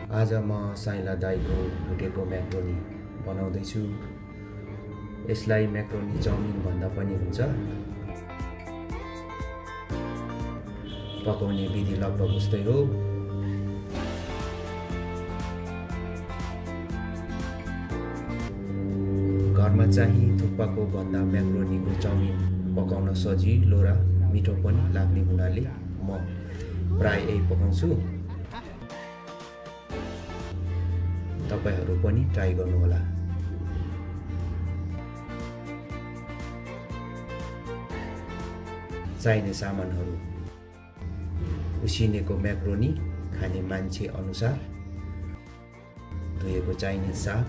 आज म साइला दाइको भुटेको म्याक्रोनी बनाउँदैछु। यसलाई म्याक्रोनी चाउमिन भन्दा पनि हुन्छ। पकाउने विधि लगभग उस्तै हो। घरमा चाहिँ थुक्पाको भन्दा म्याक्रोनीको चाउमिन पकाउन सजिलो र मिठो पनि लाग्ने हुनाले म प्राय यही पकाउँछु। तपाईहरु पनि ट्राई गर्नुहोला। चाहिने सामानहरु: उसिनेको म्याक्रोनी खाने मान्छे अनुसार, धोएको चाहिने साग,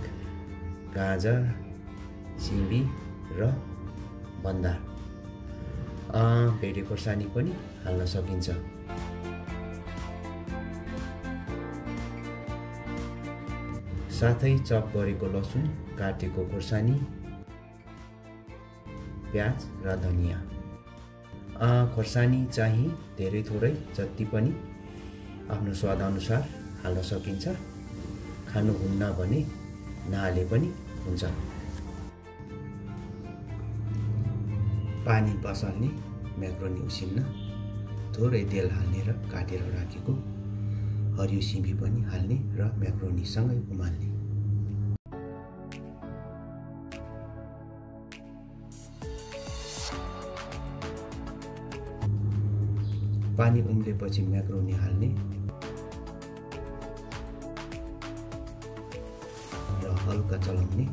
गाजर, सिमी र बन्दा। भेडे खोर्सानी पनि हाल्न सकिन्छ। साथै चप गरेको लसुन, काटेको खोर्सानी, प्याज र धनिया। खोर्सानी चाहिँ धेरै थोरै जति पनि आफ्नो स्वाद अनुसार हाल्न सकिन्छ। खानुहुन्न भने नहाले पनि हुन्छ। पानी पसल्ने म्याक्रोनी उसिन्न थोरै तेल हाल्ने र काटेर राखेको हरियो सिमी पनि हाल्ने र म्याक्रोनी सँगै उमाल्ने। पानी उम्लेपछि म्याक्रोनी हाल्ने र हल्का चलाउने।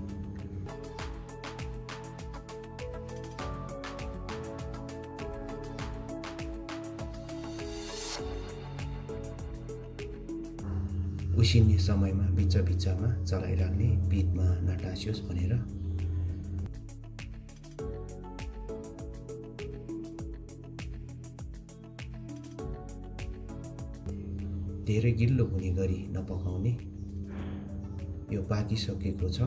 उसिन्ने समयमा बिचमा चलाइराख्ने, पिठमा नटासियोस् भनेर। धेरै गिल्लो हुने गरी नपकाउने। यो पाकिसकेको छ।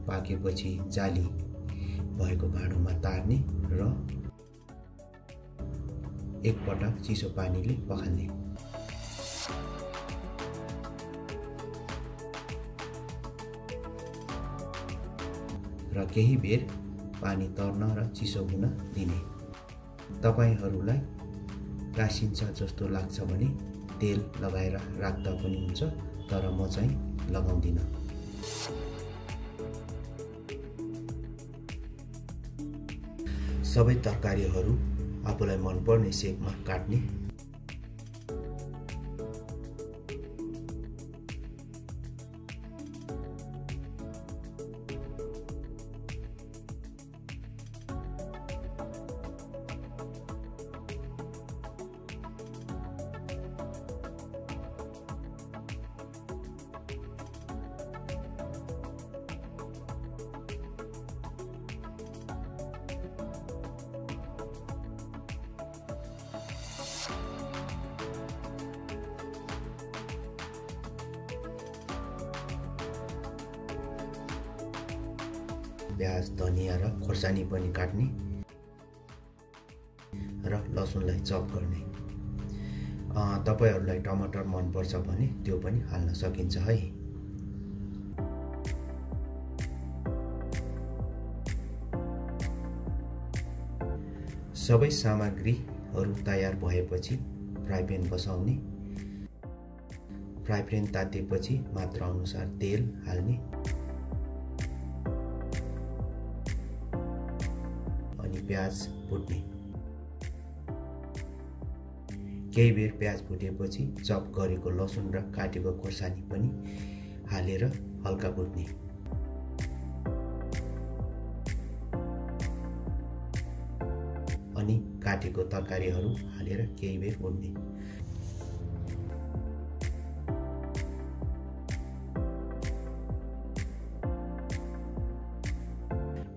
पाकेपछि जाली भएको भाँडोमा तार्ने र एक पटक चिसो पानीले पखाल्ने। र केही बेर पानी तर्न र चिसो हुन दिने। तपाईहरुलाई टासिन्छ जस्तो लाग्छ भने तेल लगाएर राख्दा पनि हुन्छ, तर म चाहिँ लगाउँदिन। सबै तरकारीहरु आफूलाई मनपर्ने शेपमा काट्ने। प्याज, धनिया र खोर्सानी पनि काट्ने र लसुनलाई चप गर्ने। तपाईहरुलाई टमाटर मन पर्छ भने त्यो पनि हाल्न सकिन्छ है। सबै सामग्रीहरु तयार भएपछि फ्राई प्यान बसाउने। फ्राई प्यान तातेपछि मात्रा अनुसार तेल हाल्ने अनि प्याज भुट्ने। केही बेर प्याज भुटेपछि चप गरेको लसुन र काटेको खोर्सानी पनि हालेर हल्का भुट्ने। अनि काटेको तरकारीहरु हालेर केही बेर भुट्ने।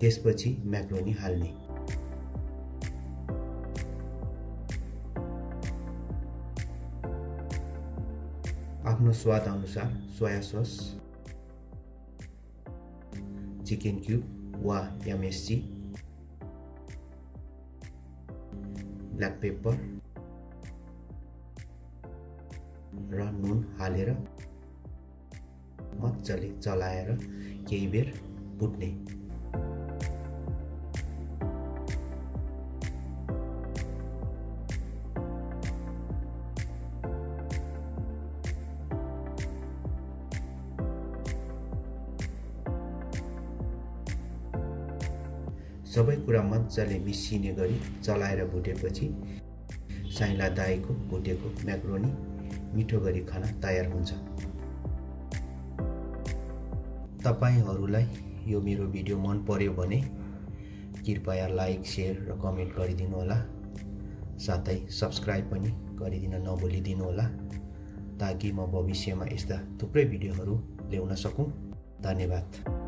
त्यसपछि म्याक्रोनी हाल्ने। आफ्नो स्वाद अनुसार सोया सस, चिकन क्यूब वा एमएसजी, ब्ल्याक पेपर र नुन हालेर मजाले चलाएर केही बेर भुट्ने। सबै कुरा मजाले मिसिने गरी चलाएर भुटेपछि साइला दाईको भुटेको म्याक्रोनी मिठो गरी खाना तयार हुन्छ। तपाईहरुलाई यो मेरो भिडियो मन पर्यो भने कृपया लाइक, शेयर र कमेन्ट गरिदिनु होला। साथै सब्स्क्राइब पनि गरिदिन नभुलिदिनु होला ताकि म भविष्यमा यस्ता थुप्रै भिडियोहरू ल्याउन सकूं। धन्यवाद।